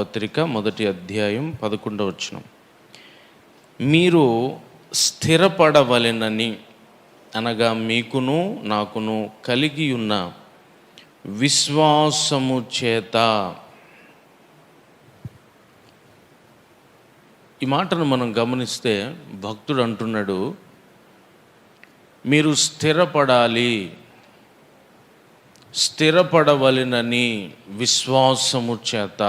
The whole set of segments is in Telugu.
పత్రిక 1వ అధ్యాయం 11వ వచనం. మీరు స్థిరపడవలెనని అనగా మీకును నాకును కలిగి ఉన్న విశ్వాసము చేత. ఈ మాటను మనం గమనిస్తే భక్తుడు అంటున్నాడు, మీరు స్థిరపడాలి, స్థిరపడవలెనని విశ్వాసము చేత.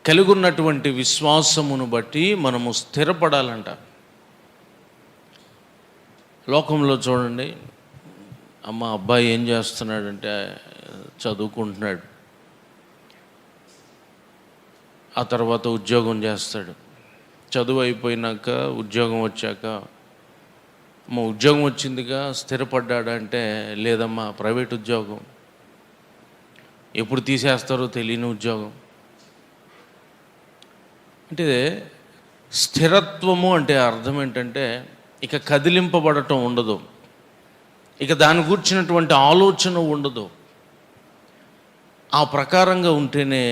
కలిగి ఉన్నటువంటి విశ్వాసమును బట్టి మనము స్థిరపడాలంట. లోకంలో చూడండి, అబ్బాయి ఏం చేస్తున్నాడంటే చదువుకుంటున్నాడు, ఆ తర్వాత ఉద్యోగం చేస్తాడు. చదువు అయిపోయినాక ఉద్యోగం వచ్చాక, ఉద్యోగం వచ్చిందిగా స్థిరపడ్డాడంటే, లేదమ్మా ప్రైవేట్ ఉద్యోగం, ఎప్పుడు తీసేస్తారో తెలియని ఉద్యోగం. అంటే స్థిరత్వము అంటే అర్థం ఏంటంటే ఇక కదిలింపబడటం ఉండదు, ఇక దాని గురించినటువంటి ఆలోచన ఉండదు. ఆ ప్రకారంగా ఉంటేనే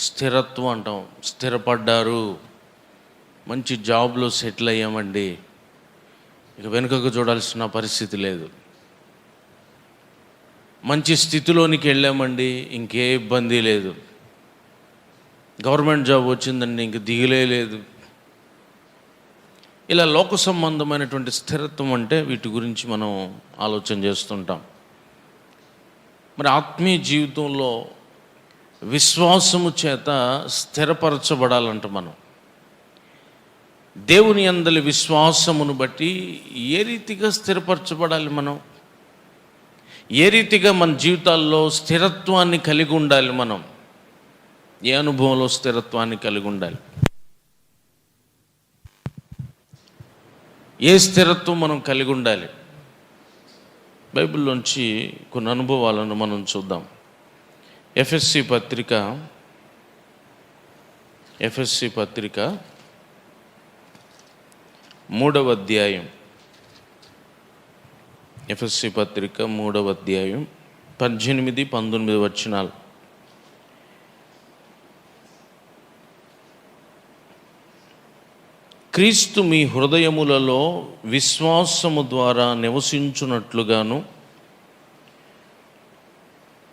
స్థిరత్వం అంటాం. స్థిరపడ్డారు, మంచి జాబ్లో సెటిల్ అయ్యామండి, ఇక వెనుకకు చూడాల్సిన పరిస్థితి లేదు. మంచి స్థితిలోనికి వెళ్ళామండి, ఇంకే ఇబ్బంది లేదు. గవర్నమెంట్ జాబ్ వచ్చిందండి, ఇంక దిగులే లేదు. ఇలా లోక సంబంధమైనటువంటి స్థిరత్వం అంటే వీటి గురించి మనం ఆలోచన చేస్తుంటాం. మరి ఆత్మీయ జీవితంలో విశ్వాసము చేత స్థిరపరచబడాలంట. మనం దేవుని యందలి విశ్వాసమును బట్టి ఏ రీతిగా స్థిరపరచబడాలి, మనం ఏ రీతిగా మన జీవితాల్లో స్థిరత్వాన్ని కలిగి ఉండాలి, మనం ఏ అనుభవంలో స్థిరత్వాన్ని కలిగి ఉండాలి, ఏ స్థిరత్వం మనం కలిగి ఉండాలి. బైబిల్లోంచి కొన్ని అనుభవాలను మనం చూద్దాం. ఎఫెసీ పత్రిక 3వ అధ్యాయం, ఎఫెసీ పత్రిక 3వ అధ్యాయం 18-19 వచనాలు. క్రీస్తు మీ హృదయములలో విశ్వాసము ద్వారా నివసించున్నట్లుగాను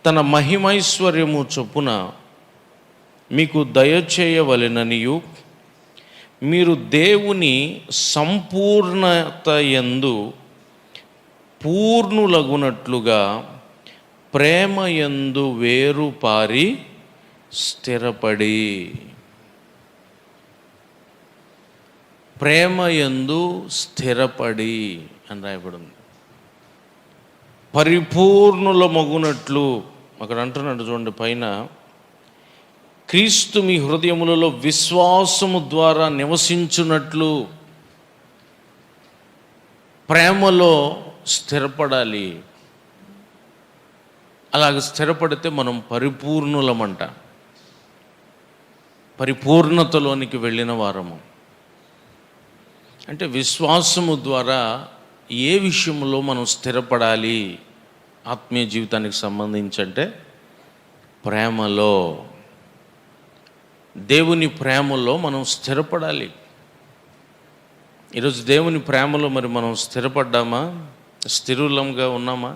తన మహిమైశ్వర్యము చొప్పున మీకు దయచేయవలెననియు, మీరు దేవుని సంపూర్ణత యందు పూర్ణులగునట్లుగా ప్రేమ యందు వేరుపారి స్థిరపడి. ప్రేమ యందు స్థిరపడి అని రాయబడింది. పరిపూర్ణులమగునట్లు అక్కడ అంటున్నాడు చూడండి పైన, క్రీస్తు మీ హృదయములలో విశ్వాసము ద్వారా నివసించున్నట్లు ప్రేమలో స్థిరపడాలి. అలాగ స్థిరపడితే మనం పరిపూర్ణులమంట, పరిపూర్ణతలోనికి వెళ్ళిన వారము. అంటే విశ్వాసము ద్వారా ఏ విషయంలో మనం స్థిరపడాలి ఆత్మీయ జీవితానికి సంబంధించి అంటే ప్రేమలో, దేవుని ప్రేమలో మనం స్థిరపడాలి. ఈరోజు దేవుని ప్రేమలో మరి మనం స్థిరపడ్డామా? స్థిరులంగా ఉన్నామా?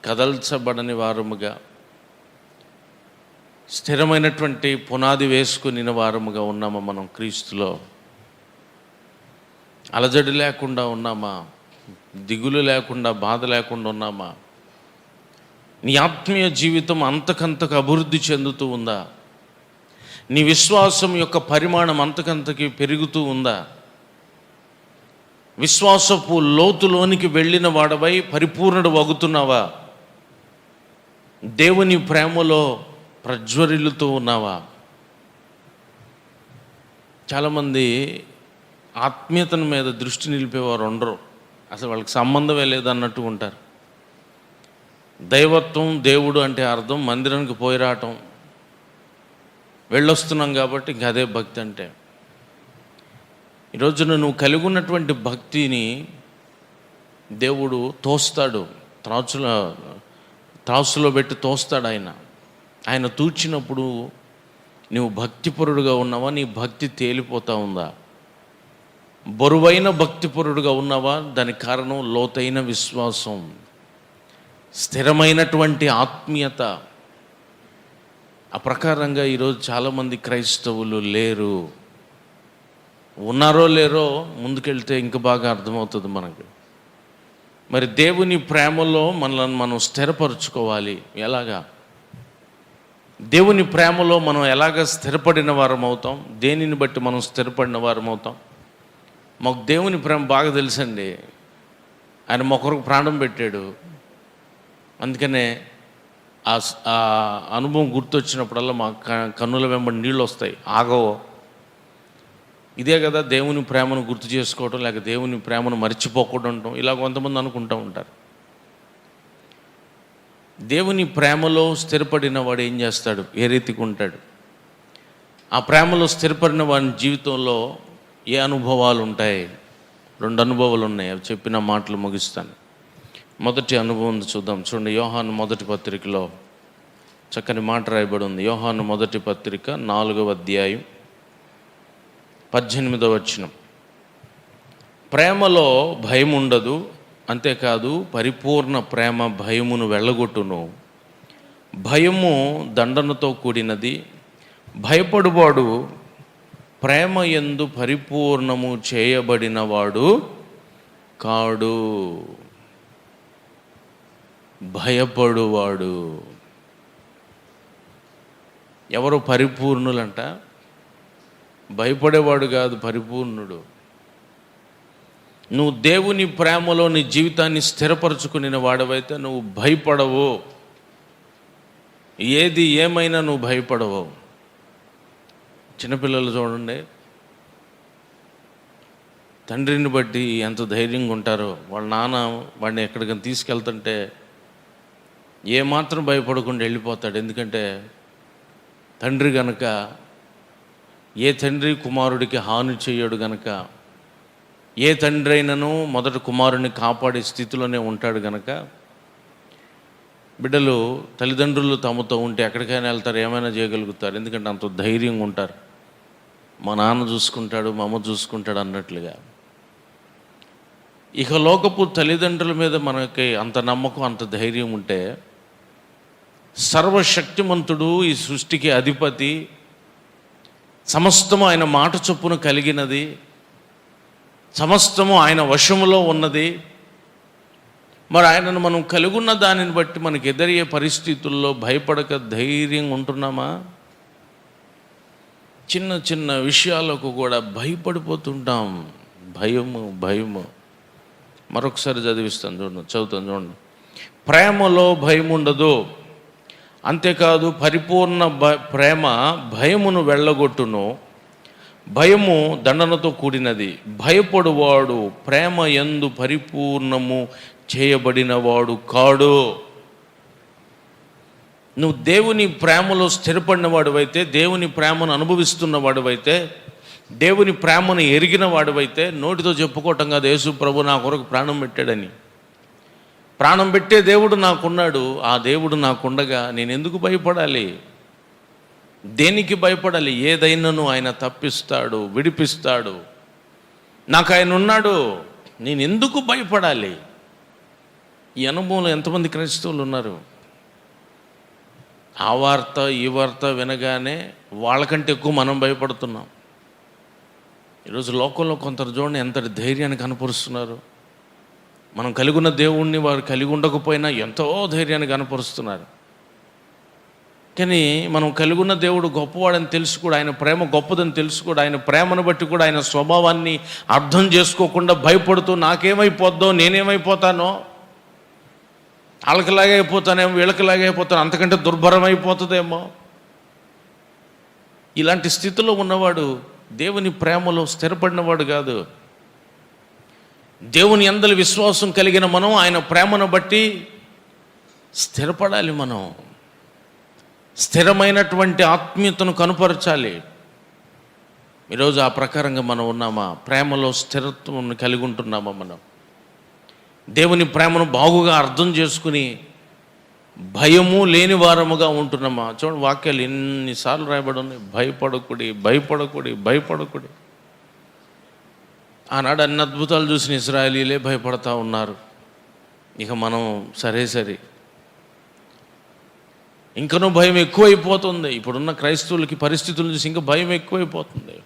కదల్చబడని వారముగా, స్థిరమైనటువంటి పునాది వేసుకుని వారముగా ఉన్నామా? మనం క్రీస్తులో అలజడి లేకుండా ఉన్నామా? దిగులు లేకుండా, బాధ లేకుండా ఉన్నామా? నీ ఆత్మీయ జీవితం అంతకంతకు అభివృద్ధి చెందుతూ ఉందా? నీ విశ్వాసం యొక్క పరిమాణం అంతకంతకి పెరుగుతూ ఉందా? విశ్వాసపు లోతులోనికి వెళ్ళిన వాడవై పరిపూర్ణుడు వగుతున్నావా? దేవుని ప్రేమలో ప్రజ్వరిల్లుతూ ఉన్నావా? చాలామంది ఆత్మీయతను మీద దృష్టి నిలిపేవారు ఉండరు, అసలు వాళ్ళకి సంబంధమే లేదన్నట్టు ఉంటారు. దైవత్వం, దేవుడు అంటే అర్థం మందిరానికి పోయి రావటం, వెళ్ళొస్తున్నాం కాబట్టి ఇంక అదే భక్తి అంటే. ఈరోజున నువ్వు కలిగి ఉన్నటువంటి భక్తిని దేవుడు తోస్తాడు, త్రాసులో పెట్టి తోస్తాడు ఆయన. ఆయన తూచినప్పుడు నువ్వు భక్తిపరుడుగా ఉన్నావా? నీ భక్తి తేలిపోతూ ఉందా? బరువైన భక్తిపరుడుగా ఉన్నావా? దానికి కారణం లోతైన విశ్వాసం, స్థిరమైనటువంటి ఆత్మీయత. ఆ ప్రకారంగా ఈరోజు చాలామంది క్రైస్తవులు లేరు. ఉన్నారో లేరో ముందుకెళ్తే ఇంకా బాగా అర్థమవుతుంది మనకి. మరి దేవుని ప్రేమలో మనల్ని మనం స్థిరపరచుకోవాలి. ఎలాగా? దేవుని ప్రేమలో మనం ఎలాగ స్థిరపడిన వారం అవుతాం? దేనిని బట్టి మనం స్థిరపడిన వారం అవుతాం? మాకు దేవుని ప్రేమ బాగా తెలుసండి. ఆయన మొక్కరికి ప్రాణం పెట్టాడు. అందుకనే ఆ అనుభవం గుర్తొచ్చినప్పుడల్లా మా కన్నుల వెంబడి నీళ్ళు వస్తాయి, ఆగవు. ఇదే కదా దేవుని ప్రేమను గుర్తు చేసుకోవడం, లేక దేవుని ప్రేమను మర్చిపోకుండా ఉండటం. ఇలా కొంతమంది అనుకుంటూ ఉంటారు. దేవుని ప్రేమలో స్థిరపడిన వాడు ఏం చేస్తాడు? ఏ రీతికి ఉంటాడు? ఆ ప్రేమలో స్థిరపడిన వాడి జీవితంలో ఏ అనుభవాలు ఉంటాయి? 2 అనుభవాలు ఉన్నాయి. అవి చెప్పిన మాటలు ముగిస్తాను. మొదటి అనుభవం చూద్దాం. చూడండి, యోహాను మొదటి పత్రికలో చక్కని మాట రాయబడి ఉంది. యోహాను మొదటి పత్రిక 4వ అధ్యాయం 18వ వచనం. ప్రేమలో భయం ఉండదు, అంతేకాదు పరిపూర్ణ ప్రేమ భయమును వెళ్ళగొట్టును. భయము దండనతో కూడినది, భయపడువాడు ప్రేమ యందు పరిపూర్ణము చేయబడినవాడు కాడు. భయపడువాడు ఎవరు? పరిపూర్ణులంట. భయపడేవాడు కాదు, పరిపూర్ణుడు. నువ్వు దేవుని ప్రేమలో నీ జీవితాన్ని స్థిరపరచుకుని వాడవైతే నువ్వు భయపడవు. ఏది ఏమైనా నువ్వు భయపడవు. చిన్నపిల్లలు చూడండి, తండ్రిని బట్టి ఎంత ధైర్యంగా ఉంటారో. వాళ్ళ నాన్న వాడిని ఎక్కడికైనా తీసుకెళ్తుంటే ఏమాత్రం భయపడకుండా వెళ్ళిపోతాడు. ఎందుకంటే తండ్రి గనక, ఏ తండ్రి కుమారుడికి హాని చేయడు గనక, ఏ తండ్రి అయినను మొదట కుమారుని కాపాడే స్థితిలోనే ఉంటాడు గనక, బిడ్డలు తల్లిదండ్రులు తమతో ఉంటే ఎక్కడికైనా వెళ్తారు, ఏమైనా చేయగలుగుతారు. ఎందుకంటే అంత ధైర్యంగా ఉంటారు. మా నాన్న చూసుకుంటాడు, మా అమ్మ చూసుకుంటాడు అన్నట్లుగా. ఇక లోకపు తల్లిదండ్రుల మీద మనకి అంత నమ్మకం, అంత ధైర్యం ఉంటే, సర్వశక్తిమంతుడు, ఈ సృష్టికి అధిపతి, సమస్తము ఆయన మాట చొప్పున కలిగినది, సమస్తము ఆయన వశములో ఉన్నది. మరి ఆయనను మనం కలిగున్న దానిని బట్టి మనకు ఎదురయ్యే పరిస్థితుల్లో భయపడక ధైర్యంగా ఉంటున్నామా? చిన్న చిన్న విషయాలకు కూడా భయపడిపోతుంటాం. భయము. మరొకసారి చదువుతాను చూడండి. ప్రేమలో భయం ఉండదు, అంతేకాదు పరిపూర్ణ ప్రేమ భయమును వెళ్ళగొట్టును. భయము దండనతో కూడినది, భయపడువాడు ప్రేమ యందు పరిపూర్ణము చేయబడినవాడు కాడు. నువ్వు దేవుని ప్రేమలో స్థిరపడిన వాడివైతే, దేవుని ప్రేమను అనుభవిస్తున్న వాడివైతే, దేవుని ప్రేమను ఎరిగిన వాడివైతే నోటితో చెప్పుకోవటం కాదు, యేసు ప్రభు నా కొరకు ప్రాణం పెట్టాడని. ప్రాణం పెట్టే దేవుడు నాకున్నాడు. ఆ దేవుడు నాకుండగా నేను ఎందుకు భయపడాలి? దేనికి భయపడాలి? ఏదైనాను ఆయన తప్పిస్తాడు, విడిపిస్తాడు. నాకు ఆయన ఉన్నాడు, నేను ఎందుకు భయపడాలి? ఈ అనుభవంలో ఎంతమంది క్రైస్తవులు ఉన్నారు? ఆ వార్త ఈ వార్త వినగానే వాళ్ళకంటే ఎక్కువ మనం భయపడుతున్నాం. ఈరోజు లోకంలో కొందరు చూడండి ఎంతటి ధైర్యాన్ని కనపరుస్తున్నారు. మనం కలిగి ఉన్న దేవుణ్ణి వారు కలిగి ఉండకపోయినా ఎంతో ధైర్యాన్ని కనపరుస్తున్నారు. కానీ మనం కలిగి ఉన్న దేవుడు గొప్పవాడని తెలుసు కూడా, ఆయన ప్రేమ గొప్పదని తెలుసు కూడా, ఆయన ప్రేమను బట్టి కూడా ఆయన స్వభావాన్ని అర్థం చేసుకోకుండా భయపడుతూ నాకేమైపోద్దో, నేనేమైపోతానో, వాళ్ళకిలాగే అయిపోతానేమో, వీళ్ళకిలాగే అయిపోతాను, అంతకంటే దుర్భరం అయిపోతుందేమో, ఇలాంటి స్థితిలో ఉన్నవాడు దేవుని ప్రేమలో స్థిరపడినవాడు కాదు. దేవుని యందలి విశ్వాసం కలిగిన మనం ఆయన ప్రేమను బట్టి స్థిరపడాలి. మనం స్థిరమైనటువంటి ఆత్మీయతను కనుపరచాలి. ఈరోజు ఆ ప్రకారంగా మనం ఉన్నామా? ప్రేమలో స్థిరత్వం కలిగి ఉంటున్నామా? మనం దేవుని ప్రేమను బాగుగా అర్థం చేసుకుని భయము లేని వారముగా ఉంటున్నామా? చూడండి, వాక్యాలు ఎన్నిసార్లు రాయబడి ఉన్నాయి. భయపడకుడి, భయపడకుడి, భయపడకుడి. ఆనాడు అన్ని అద్భుతాలు చూసిన ఇశ్రాయేలీలే భయపడతా ఉన్నారు. ఇక మనం సరే ఇంకనూ భయం ఎక్కువైపోతుంది. ఇప్పుడున్న క్రైస్తవులకి పరిస్థితులు చూసి ఇంకా భయం ఎక్కువైపోతుంది.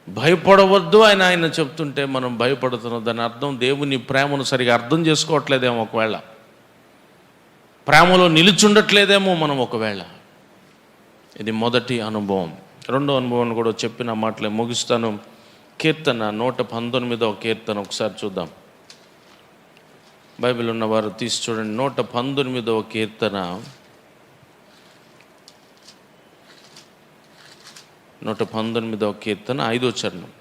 భయపడవద్దు ఆయన చెప్తుంటే మనం భయపడుతున్నాం. దాని అర్థం దేవుని ప్రేమను సరిగా అర్థం చేసుకోవట్లేదేమో, ఒకవేళ ప్రేమలో నిలుచుండట్లేదేమో మనం ఒకవేళ. ఇది మొదటి అనుభవం. రెండో అనుభవం కూడా చెప్పిన మాటలే ముగిస్తాను. కీర్తన 119వ కీర్తన ఒకసారి చూద్దాం. బైబిల్ ఉన్నవారు తీసి చూడండి. 119వ కీర్తన 119వ కీర్తన 5వ చరణం.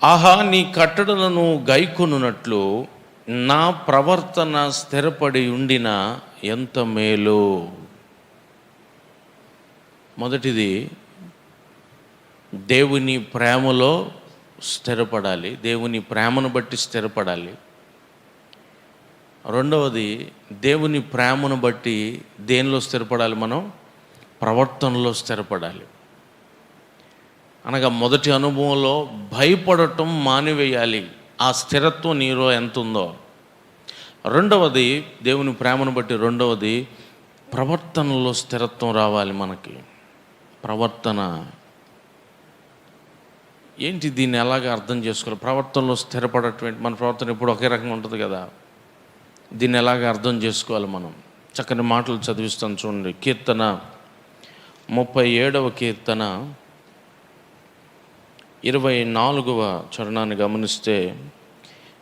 ఆహా, నీ కట్టడలను గైకొనున్నట్లు నా ప్రవర్తన స్థిరపడి ఉండిన ఎంత మేలు. మొదటిది, దేవుని ప్రేమలో స్థిరపడాలి, దేవుని ప్రేమను బట్టి స్థిరపడాలి. రెండవది, దేవుని ప్రేమను బట్టి దేనిలో స్థిరపడాలి? మనం ప్రవర్తనలో స్థిరపడాలి. అనగా మొదటి అనుభవంలో భయపడటం మానివేయాలి. ఆ స్థిరత్వం నీలో ఎంత ఉందో. రెండవది, దేవుని ప్రేమను బట్టి రెండవది, ప్రవర్తనలో స్థిరత్వం రావాలి మనకి. ప్రవర్తన ఏంటి? దీన్ని ఎలాగ అర్థం చేసుకోవాలి? ప్రవర్తనలో స్థిరపడటం, మన ప్రవర్తన ఎప్పుడు ఒకే రకంగా ఉంటుంది కదా. దీన్ని ఎలాగ అర్థం చేసుకోవాలి మనం? చక్కని మాటలు చదివిస్తాను చూడండి. కీర్తన 37వ కీర్తన 24వ చరణాన్ని గమనిస్తే,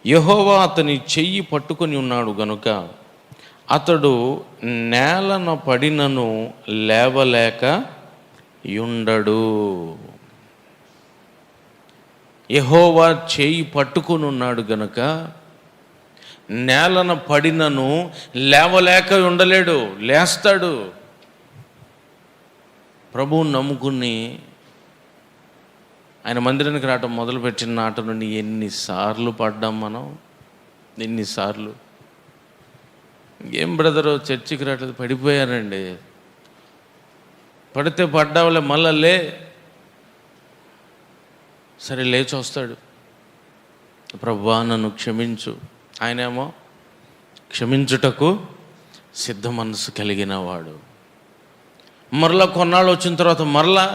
యెహోవా అతని చెయ్యి పట్టుకొని ఉన్నాడు గనుక అతడు నేలన పడినను లేవలేక యుండడు. యెహోవా చెయ్యి పట్టుకొని ఉన్నాడు గనుక నేలన పడినను లేవలేక ఉండలేడు, లేస్తాడు. ప్రభువుని నమ్ముకుని ఆయన మందిరానికి రావటం మొదలుపెట్టిన నాట నుండి ఎన్నిసార్లు పడ్డాం మనం, ఎన్నిసార్లు. ఏం బ్రదరు చర్చికి రావట్లేదు? పడిపోయానండి. పడితే పడ్డావులే, మళ్ళా లే. సరే, లేచి వస్తాడు. ప్రభువా నన్ను క్షమించు. ఆయనేమో క్షమించుటకు సిద్ధ మనసు కలిగిన వాడు. మరలా కొన్నాళ్ళు వచ్చిన తర్వాత మరలా,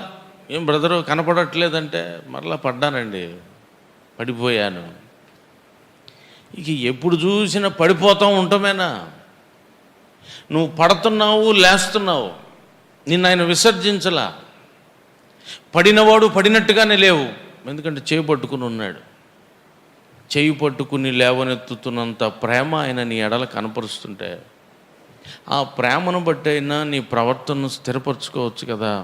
ఏం బ్రదరు కనపడట్లేదంటే, మరలా పడ్డానండి, పడిపోయాను. ఇక ఎప్పుడు చూసినా పడిపోతూ ఉంటామేనా? నువ్వు పడుతున్నావు, లేస్తున్నావు. నిన్ను ఆయన విసర్జించలా. పడినవాడు పడినట్టుగానే లేవు, ఎందుకంటే చేయి పట్టుకుని ఉన్నాడు. చేయి పట్టుకుని లేవనెత్తుతున్నంత ప్రేమ ఆయన నీ ఎడల కనపరుస్తుంటే, ఆ ప్రేమను బట్టి అయినా నీ ప్రవర్తనను స్థిరపరచుకోవచ్చు కదా.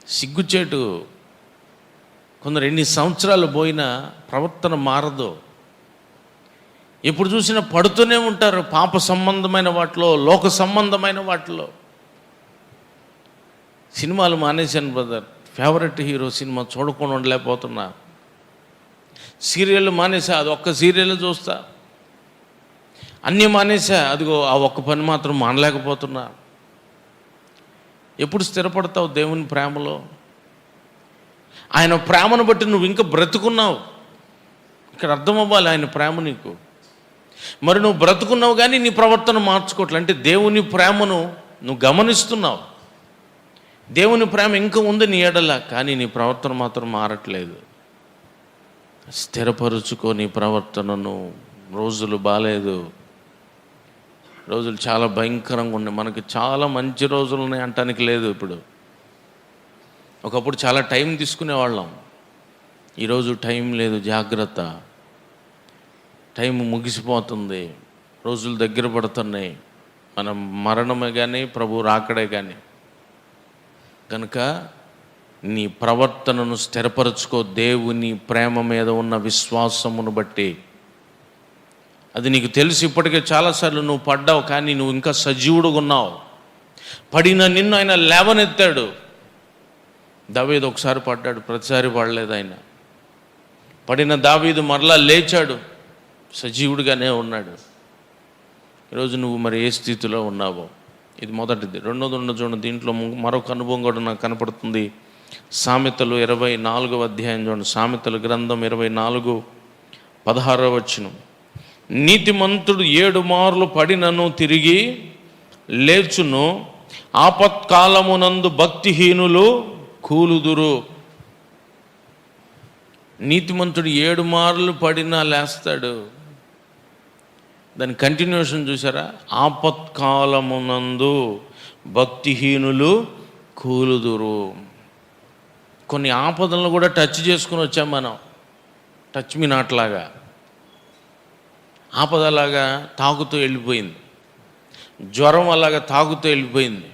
సిగ్గుచేటు. కొందరు ఎన్ని సంవత్సరాలు పోయినా ప్రవర్తన మారదు. ఎప్పుడు చూసినా పడుతూనే ఉంటారు, పాప సంబంధమైన వాటిలో, లోక సంబంధమైన వాటిలో. సినిమాలు మానేశాను బ్రదర్. ఫేవరెట్ హీరో సినిమా చూడకుండా ఉండలేకపోతున్నా. సీరియల్ మానేసా, అది ఒక్క సీరియల్ చూస్తా. అన్నీ మానేసా, అదిగో ఆ ఒక్క పని మాత్రం మానలేకపోతున్నా. ఎప్పుడు స్థిరపడతావు దేవుని ప్రేమలో? ఆయన ప్రేమను బట్టి నువ్వు ఇంకా బ్రతుకున్నావు. ఇక్కడ అర్థం అవ్వాలి ఆయన ప్రేమ నీకు. మరి నువ్వు బ్రతుకున్నావు కానీ నీ ప్రవర్తన మార్చుకోవట్లే. అంటే దేవుని ప్రేమను నువ్వు గమనిస్తున్నావు. దేవుని ప్రేమ ఇంకా ఉంది నీ ఎడల, కానీ నీ ప్రవర్తన మాత్రం మారట్లేదు. స్థిరపరుచుకో నీ ప్రవర్తనను. రోజులు బాలేదు, రోజులు చాలా భయంకరంగా ఉన్నాయి. మనకి చాలా మంచి రోజులు ఉన్నాయి అంటానికి లేదు. ఇప్పుడు ఒకప్పుడు చాలా టైం తీసుకునేవాళ్ళం, ఈరోజు టైం లేదు. జాగ్రత్త, టైం ముగిసిపోతుంది, రోజులు దగ్గర పడుతున్నాయి. మనం మరణమే కానీ ప్రభు రాకడే కానీ. కనుక నీ ప్రవర్తనను స్థిరపరచుకో. దేవుని ప్రేమ మీద ఉన్న విశ్వాసమును బట్టి. అది నీకు తెలిసి ఇప్పటికే చాలాసార్లు నువ్వు పడ్డావు, కానీ నువ్వు ఇంకా సజీవుడుగా ఉన్నావు. పడిన నిన్ను ఆయన లేవనెత్తాడు. దావీదు ఒకసారి పడ్డాడు, ప్రతిసారి పడలేదు ఆయన. పడిన దావీదు మరలా లేచాడు, సజీవుడిగానే ఉన్నాడు. ఈరోజు నువ్వు మరి ఏ స్థితిలో ఉన్నావో, ఇది మొదటిది. రెండోది చూడండి, దీంట్లో మరొక అనుభవం కూడా నాకు కనపడుతుంది. సామెతలు 24వ అధ్యాయం చూడండి. సామెతల గ్రంథం 24:16. నీతిమంతుడు 7 మార్లు పడినను తిరిగి లేచును, ఆపత్కాలమునందు భక్తిహీనులు కూలుదురు. నీతిమంతుడు 7 మార్లు పడినా లేస్తాడు. దాని కంటిన్యూషన్ చూసారా? ఆపత్కాలమునందు భక్తిహీనులు కూలుదురు. కొన్ని ఆపదలను కూడా టచ్ చేసుకుని వచ్చాం మనం, టచ్ మీ నాట్లాగా. ఆపద అలాగా తాకుతూ వెళ్ళిపోయింది, జ్వరం అలాగా తాకుతూ వెళ్ళిపోయింది,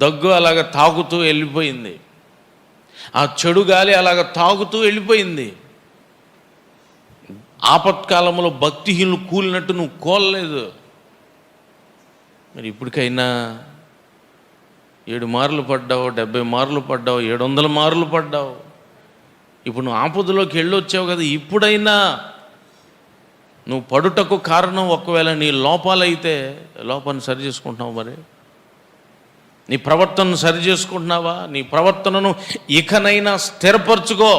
దగ్గు అలాగా తాకుతూ వెళ్ళిపోయింది, ఆ చెడు గాలి అలాగ తాగుతూ వెళ్ళిపోయింది. ఆపత్కాలంలో భక్తిహీనులు కూలినట్టు నువ్వు కోల్లేదు. మరి ఇప్పటికైనా 7 మార్లు పడ్డావు, 70 మార్లు పడ్డావు, 700 మార్లు పడ్డావు. ఇప్పుడు నువ్వు ఆపదలోకి వెళ్ళొచ్చావు కదా, ఇప్పుడైనా నువ్వు పడుటకు కారణం ఒకవేళ నీ లోపాలైతే లోపాన్ని సరి చేసుకుంటున్నావు. మరి నీ ప్రవర్తనను సరి చేసుకుంటున్నావా? నీ ప్రవర్తనను ఇకనైనా స్థిరపరచుకో.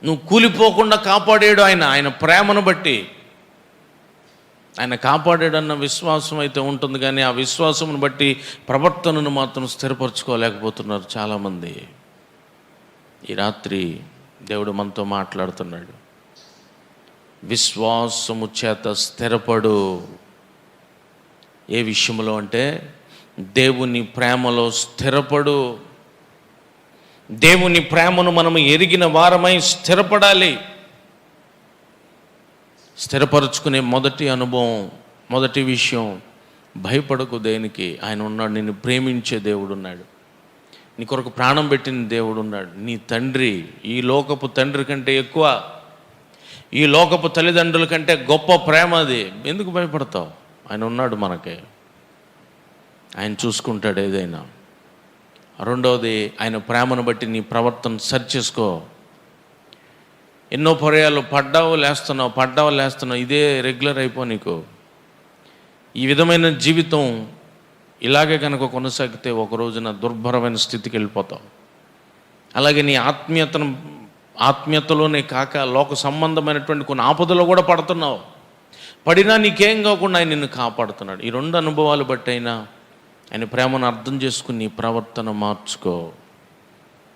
నువ్వు కూలిపోకుండా కాపాడాడు ఆయన ప్రేమను బట్టి ఆయన కాపాడాడన్న విశ్వాసం అయితే ఉంటుంది, కానీ ఆ విశ్వాసమును బట్టి ప్రవర్తనను మాత్రం స్థిరపరచుకోలేకపోతున్నారు చాలామంది. ఈ రాత్రి దేవుడు మనతో మాట్లాడుతున్నాడు. విశ్వాసము చేత స్థిరపడు. ఏ విషయంలో అంటే దేవుని ప్రేమలో స్థిరపడు. దేవుని ప్రేమను మనము ఎరిగిన వారమై స్థిరపడాలి. స్థిరపరచుకునే మొదటి అనుభవం, మొదటి విషయం, భయపడకు దేనికి. ఆయన ఉన్నాడు, నిన్ను ప్రేమించే దేవుడు ఉన్నాడు, నీ కొరకు ప్రాణం పెట్టిన దేవుడు ఉన్నాడు. నీ తండ్రి ఈ లోకపు తండ్రి కంటే ఎక్కువ, ఈ లోకపు తల్లిదండ్రుల కంటే గొప్ప ప్రేమ అది. ఎందుకు భయపడతావు? ఆయన ఉన్నాడు మనకే, ఆయన చూసుకుంటాడు ఏదైనా. రెండవది, ఆయన ప్రేమను బట్టి నీ ప్రవర్తన సరి చేసుకో. ఎన్నో పర్యాలు పడ్డావు లేస్తున్నావు, ఇదే రెగ్యులర్ అయిపో. నీకు ఈ విధమైన జీవితం ఇలాగే కనుక కొనసాగితే ఒక రోజున దుర్భరమైన స్థితికి వెళ్ళిపోతావు. అలాగే నీ ఆత్మీయతలోనే కాక లోక సంబంధమైనటువంటి కొన్ని ఆపదలో కూడా పడుతున్నావు. పడినా నీకేం కాకుండా ఆయన నిన్ను కాపాడుతున్నాడు. ఈ 2 అనుభవాలు బట్టి అయినా ఆయన ప్రేమను అర్థం చేసుకుని నీ ప్రవర్తన మార్చుకో.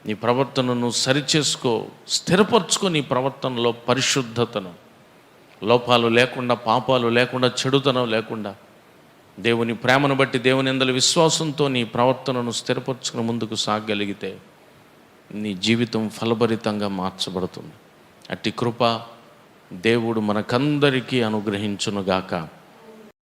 నీ ప్రవర్తనను సరిచేసుకో, స్థిరపరచుకో. నీ ప్రవర్తనలో పరిశుద్ధతను, లోపాలు లేకుండా, పాపాలు లేకుండా, చెడుతనం లేకుండా, దేవుని ప్రేమను బట్టి దేవుని యందలి విశ్వాసంతో నీ ప్రవర్తనను స్థిరపరచుకుని ముందుకు సాగగలిగితే నీ జీవితం ఫలభరితంగా మార్చబడుతుంది. అట్టి కృప దేవుడు మనకందరికీ అనుగ్రహించునుగాక.